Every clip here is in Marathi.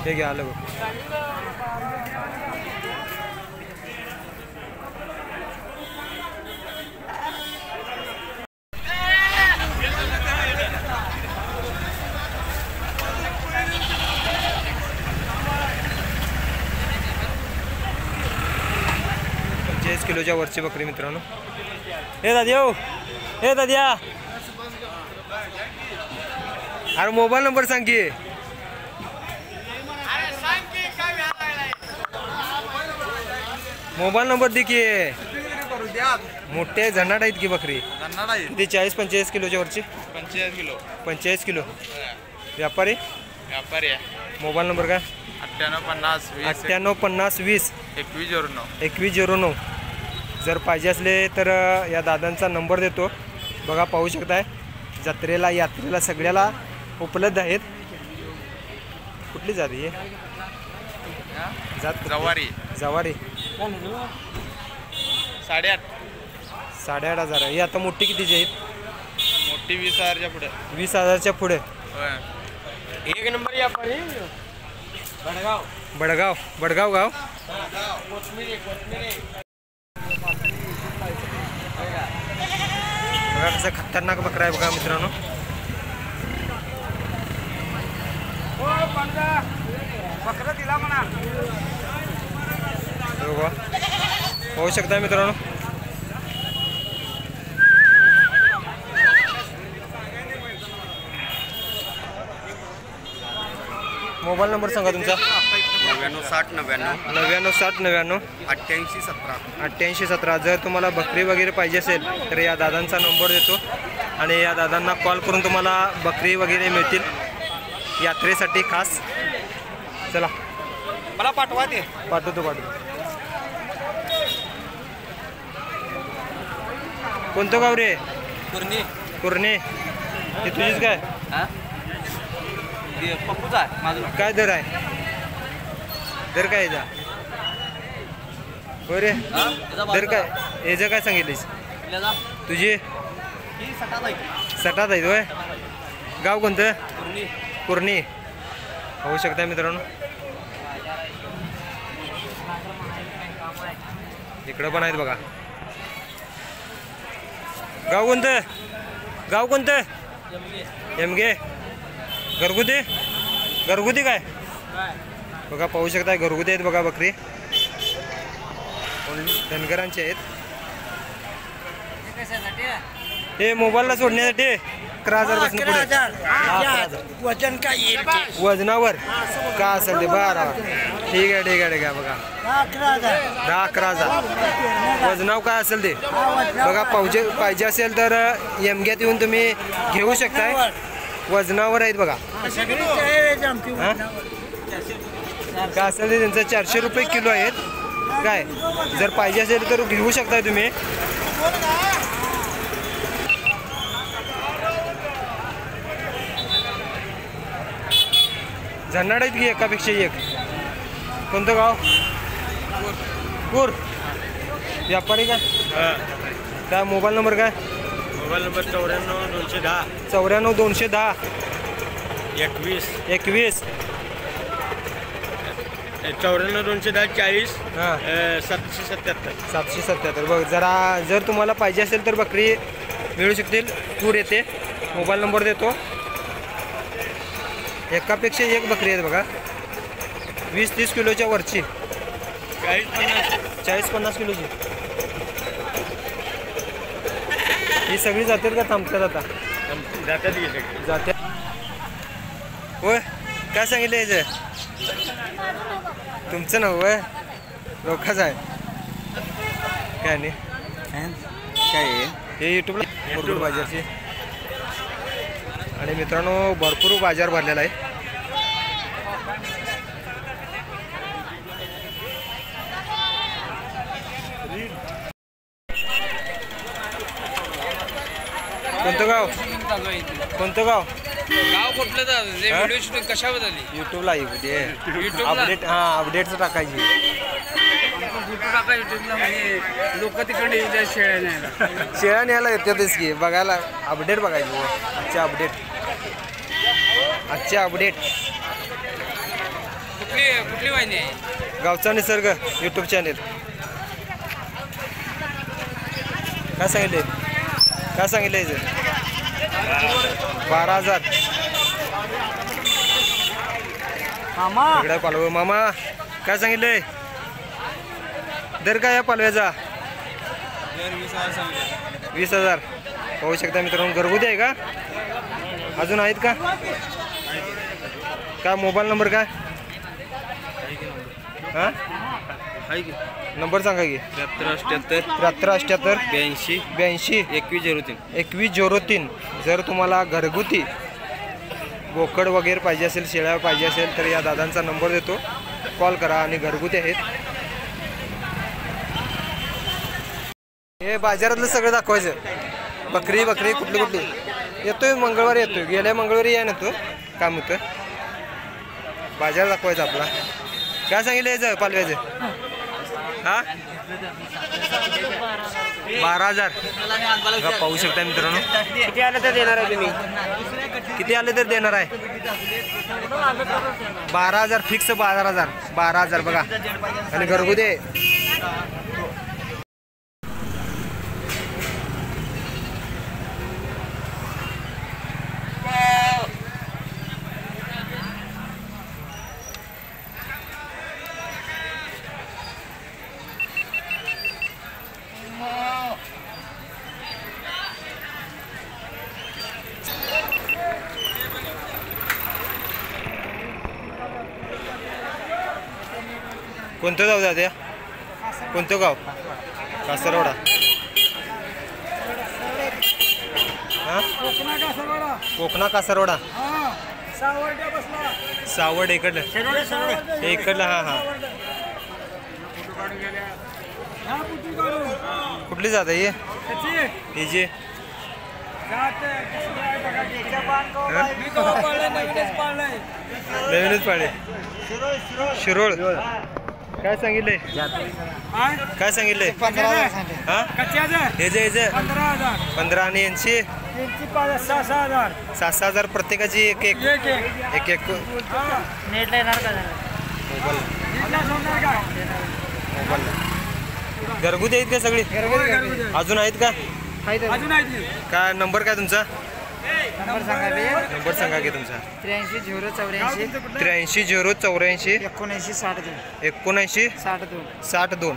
हे घ्या आलं बघ. किलोच्या वरची बकरी मित्रांनो. हे दादा हे दादा अरे मोबाईल नंबर सांग की. मोबाईल नंबर दे की. मोठे झन्नाट आहेत की बकरी. ती 40-45 किलोच्या वरची. 45 किलो. व्यापारी मोबाईल नंबर काय? 9850 20 2109. जर पाहिजे असले तर या दादांचा नंबर देतो. बघा पाहू शकताय जत्रेला यात्रेला सगळ्याला उपलब्ध आहेत. कुठली जाती आहे? जवारी 8,500 ही आता मोठी कितीची आहेत? मोठी 20,000च्या पुढे. 20,000च्या पुढे. एक नंबर व्यापारी बडगाव गाव. बघा कसं खतरनाक बकरा आहे बघा मित्रांनो. बकरा दिला म्हणा. होऊ शकता मित्रांनो. मोबाईल नंबर सांगा तुमचा. 996099 8817. जर तुम्हाला बकरी वगैरे पाहिजे असेल तर या दादांचा नंबर देतो आणि या दादांना कॉल करून तुम्हाला बकरी वगैरे मिळतील यात्रेसाठी खास. चला मला पाठवा ते. पाठवतो. कोणतं गाव रे? कुर्णे. हे तुझीच काय? पप्पूचा काय दर आहे? दर काय याचा? हो रे दर काय याचं काय सांगितलीस? तुझी 60 आहेत होय. गाव कोणतं? कुर्णी. होऊ शकता मित्रांनो. इकडं पण आहेत बघा. गाव कोणतं? एमगे. घरगुती काय बघा पाहू शकता. घरगुती आहेत बघा बकरी. धनगरांचे आहेत. हे मोबाईलला सोडण्यासाठी 11,000 पासून पुढे. वजन काय येईल? वजनावर का असेल ते. बरं ठीक आहे बघा. 10-11,000 वजनाव काय असेल ते बघा. पाहिजे असेल तर एमग्यात येऊन तुम्ही घेऊ शकताय. वजनावर आहेत बघा. काय असेल ते त्यांचं 400 रुपये किलो आहेत. काय जर पाहिजे असेल तर घेऊ शकताय तुम्ही. झन्नाट आहेत की एकापेक्षा एक. कोणतं गाव? व्यापारी काय? काय मोबाईल नंबर काय? मोबाईल नंबर 94 210 21 94 210 हां 777. बघ जर तुम्हाला पाहिजे असेल तर बकरी मिळू शकतील. तूर येते. मोबाईल नंबर देतो. एकापेक्षा एक बकरी आहेत बघा. 20-30 किलोच्या वरची. 40-50 किलोची. ही सगळी जातात का थांबतात आता? जात्यात. होय काय सांगितलं याचं? तुमचं नाव होय लोकाच आहे काय नाही काय हे यूट्यूबला भरपूर बाजारची. आणि मित्रांनो भरपूर बाजार भरलेला आहे. कोणतं गाव? गाव कुठलं? व्हिडिओ शूटिंग कशावर झाली? यूट्यूबला अपडेट. हां अपडेटचं टाकायची. लोक तिकडे शेळ्या न्यायला येतातच की बघायला. अपडेट बघायची. आजचे अपडेट कुठली कुठली वाहिनी आहे? गावचा निसर्ग यूट्यूब चॅनेल. काय सांगितले? काय सांगितले याचं? 12,000. इकडे पालव मामा काय सांगितले? दर काय या पालव्याचा? 20,000. पाहू शकता मित्रांनो, घरगुती आहे का? अजून आहेत का? काय मोबाईल नंबर काय? हां नंबर सांगा की. 7378 82 2103. जर तुम्हाला घरगुती बोकड वगैरे पाहिजे असेल, शेळ्या पाहिजे असेल तर या दादांचा नंबर देतो, कॉल करा. आणि घरगुती आहेत. हे बाजारातलं सगळं दाखवायचं. बकरी कुठली येतोय मंगळवारी येतोय. गेल्या मंगळवारी या ना तो काम होतं. बाजार दाखवायचा आपला. काय सांगितलं याचं पालव्याचं? हां 12,000. पाहू शकता मित्रांनो. किती आले तर देणार आहे तुम्ही? किती आले तर देणार आहे? 12,000 फिक्स. 12,000 बघा. आणि घरगुती आहे. कोणतं गाव जाते? कोणतं गाव? कासरवाडा. हां कोकणा कासरवाडा. सावड इकडलं. हां कुठली जात आहे ही जी? नवीनच पाळे. शिरोळ. काय सांगितले? काय सांगितले? 15,000. हे जे 15 आणि 80. 6,000 प्रत्येकाची एक मोबाईल. घरगुती आहेत का सगळी? अजून आहेत का? काय नंबर काय तुमचा? नंबर सांगा की तुमचा. 83 084 79 62.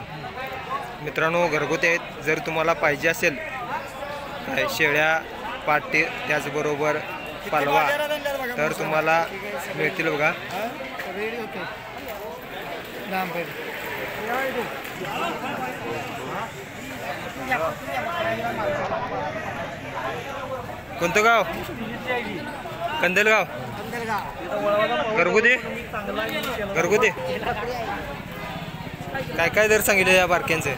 मित्रांनो घरगुती आहेत. जर तुम्हाला पाहिजे असेल काय शेळ्या पाटी त्याचबरोबर पालवा तर तुम्हाला मिळतील बघा. कोणतं गाव? कंदलगाव. घरगुती काय दर सांगितले या बारक्यांचे?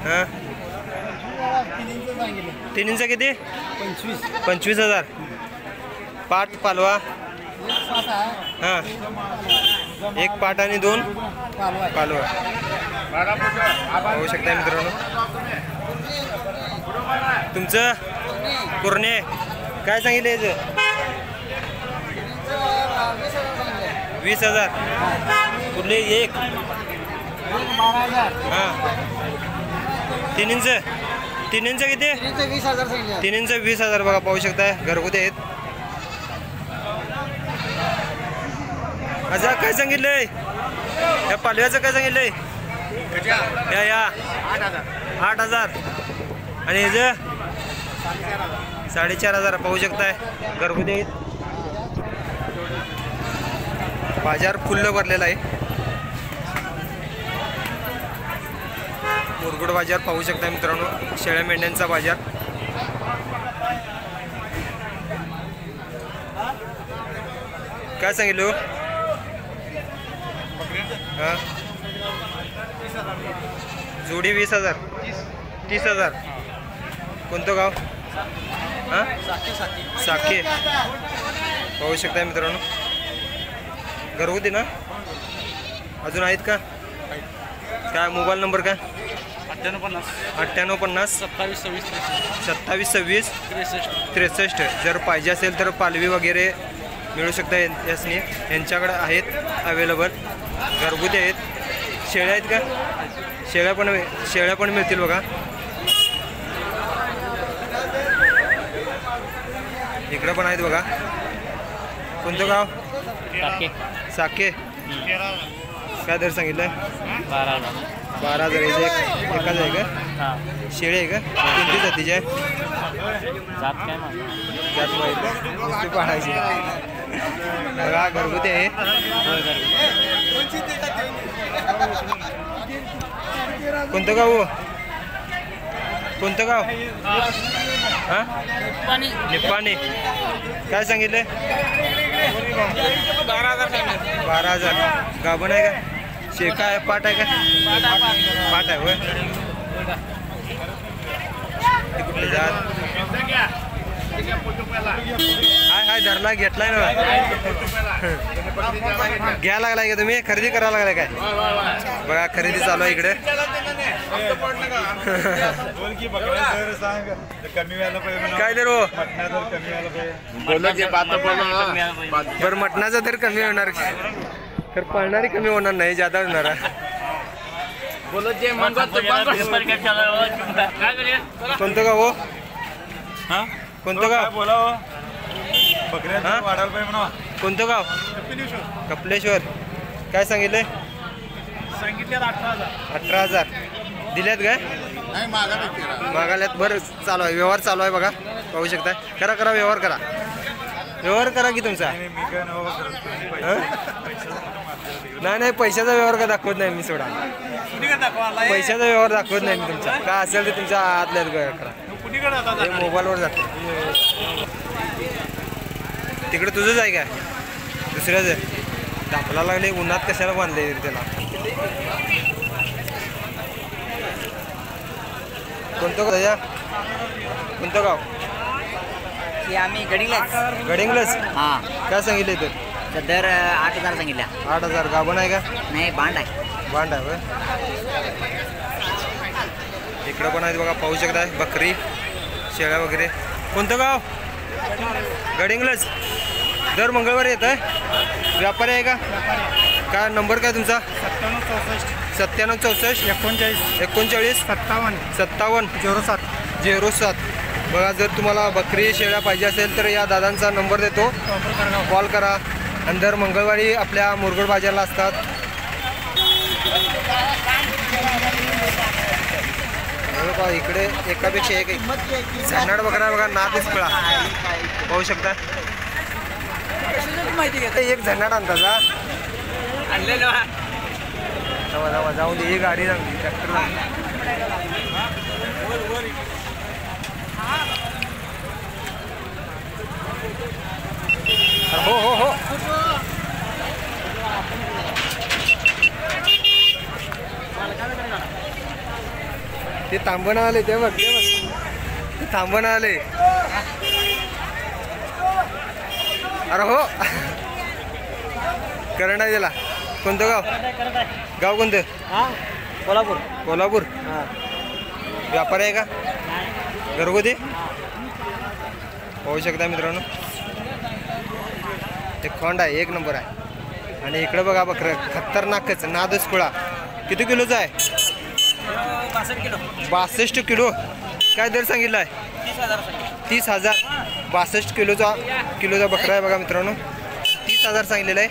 हां 3 इंच किती? 25,000. पाट पालवा. हां एक पाट आणि 2 पालवा. पाहू शकता मित्रांनो. तुमचं पूर्णे काय सांगितलं याचं? 20,000. कुठले? एक. हां 3 इंच किती? 3 इंच 20,000 बघा. पाहू शकताय घरगुती आहेत. अच्छा काय सांगितलंय या पालव्याचं? काय सांगितलंय? या 8,000. आणि ह्याचं 4,500. पाहू शकताय घरगुती आहेत. बाजार फुल्ल भरलेला आहे. मुरगुड बाजार पाहू शकता मित्रांनो. शेळ्या मेंढ्यांचा बाजार. काय सांगितलं? हां जोडी 20,000. 30,000. कोणतं गाव? हां साखे. पाहू शकता मित्रांनो घरगुती ना. अजून आहेत का? काय मोबाईल नंबर काय? 9850 27 26 63. जर पाहिजे असेल तर पालवी वगैरे मिळू शकता यासनी. यांच्याकडे आहेत. अवेलेबल. घरगुती आहेत. शेळ्या आहेत का? शेळ्या पण मिळतील बघा. इकडं पण आहेत बघा. कोणतं गाव? साके. काय दर सांगितलं? 12,000. एकाच आहे का? शेळी आहे का? कोणती जातीची आहे? जात माहिती नुसती पाहायची बघा. घरगुती आहे. कोणतं गाव? कोणतं गाव? हां निप्पाणी. काय सांगितलं? 12,000. गाभण आहे का? शेका आहे? पाट आहे का? पाट आहे होय. कुठले जात? हाय धरला घेतलाय ना. घ्या लागलाय का तुम्ही? खरेदी करायला लागलाय काय? बघा खरेदी चालू आहे इकडे. काय दर हो? बरं मटणाचा दर कमी होणार तर पळणारी कमी होणार नाही, जादा होणार. कोणतं गाव हो? कोणतं गाव? कोणतं गाव? कपिलेश्वर. काय सांगितलंय? 18,000. दिल्यात काय? मागाल्यात. बरं चालू आहे, व्यवहार चालू आहे बघा. पाहू शकता. करा व्यवहार करा की तुमचा. नाही पैशाचा व्यवहार का दाखवत नाही मी. सोडा पैशाचा व्यवहार दाखवत नाही मी तुमचा. काय असेल ते तुमच्या आतल्यात करा. मोबाईलवर जाते. तिकडे तुझंच आहे काय? दुसऱ्याच दाखला लागले. उन्हात कशाला बांधले त्याला? कोणतं गाव? कोणतं गाव? आम्ही गडिंग्लस. हां. काय सांगितले तर? दर 8,000 सांगितल्या. 8,000. गाभण आहे का? नाही बांड आहे. बांड आहे. इकडं पण आहेत बघा. पाहू शकता बकरी शेळ्या वगैरे. कोणतं गाव? गडिंग्लस. दर मंगळवारी येत आहे. व्यापारी आहे का? काय नंबर काय तुमचा? 97 64 39 57 07. बघा जर तुम्हाला बकरी शेळ्या पाहिजे असेल तर या दादांचा नंबर देतो, कॉल करा. आणि दर मंगळवारी आपल्या मुरगुड बाजारला असतात. बघा इकडे एकापेक्षा एक झनाड बकरा बघा. नादच पिळा पाहू शकता. एक झनाड आणता जा जाऊ दे. ही गाडी चांगली ट्रॅक्टर हो. ते थांबण आले. ते बघ थांबण आले. अरे हो करंट आहे त्याला. कोणतं गाव? गाव कोणतं? कोल्हापूर. व्यापारी आहे का? घरगुती. पाहू शकता मित्रांनो. ते खोंड आहे. एक नंबर आहे. आणि इकडं बघा बकरं खतरनाकच नादच खुळा. किती किलोचा आहे? 62 किलो. काय दर सांगितलं आहे? 30,000. 62 किलोचा बकरा आहे बघा मित्रांनो. 30,000 सांगितलेलं आहे.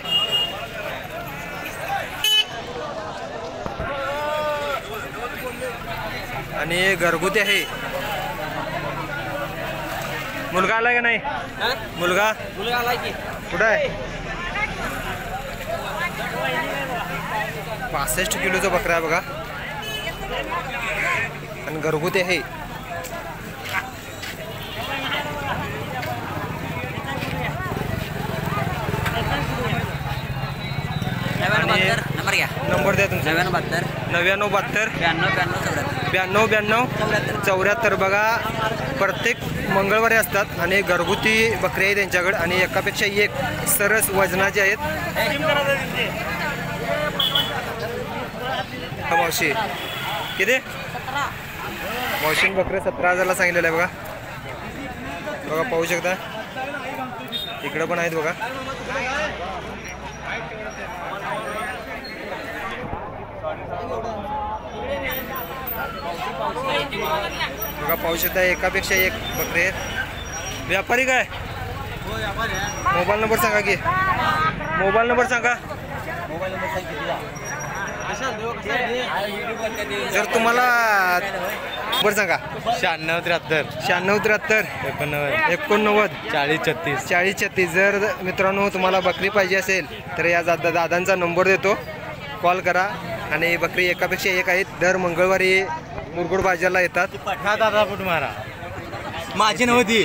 आणि घरगुती आहे. मुलगा आला का नाही? मुलगा आलाय की कुठं आहे? 65 किलोचा बकरा आहे बघा. आणि घरगुती आहे. नंबर घ्या. नंबर द्या तुमचा. 99 92 92 94 बघा. प्रत्येक मंगळवारी असतात आणि घरगुती बकरी आहे त्यांच्याकडे. आणि एकापेक्षा एक सरस वजनाचे आहेत. मावशी किती? मावशीन बकरे 17,000ला सांगितलेलं आहे बघा. पाहू शकता. इकडं पण आहेत बघा. बघा पाहू शकता एकापेक्षा एक बकरे आहेत. व्यापारी काय मोबाईल नंबर सांगा की मोबाईल नंबर सांगा. जर तुम्हाला नंबर सांगा. 9673 89 40 36. जर मित्रांनो तुम्हाला बकरी पाहिजे असेल तर या दादांचा नंबर देतो, कॉल करा. आणि बकरी एकापेक्षा एक आहेत. दर मंगळवारी मुरगुड बाजारला येतात. दादा कुठं मारा माझी नव्हती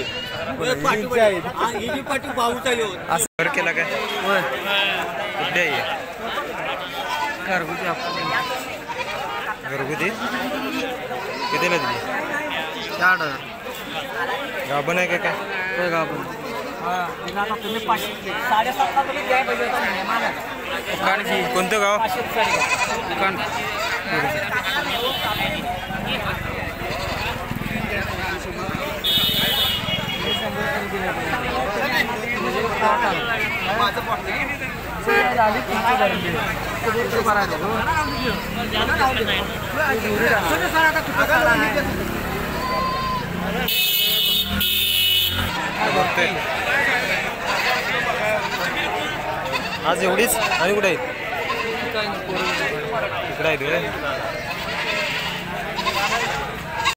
असं घर केला काय कुठे आहे घरगुती कितीला दिली? 8,000 गाभण आहे का काय? गाभण कोणतं गाव? आज एवढीच आणि कुठे आहेत? इकडे आहेत.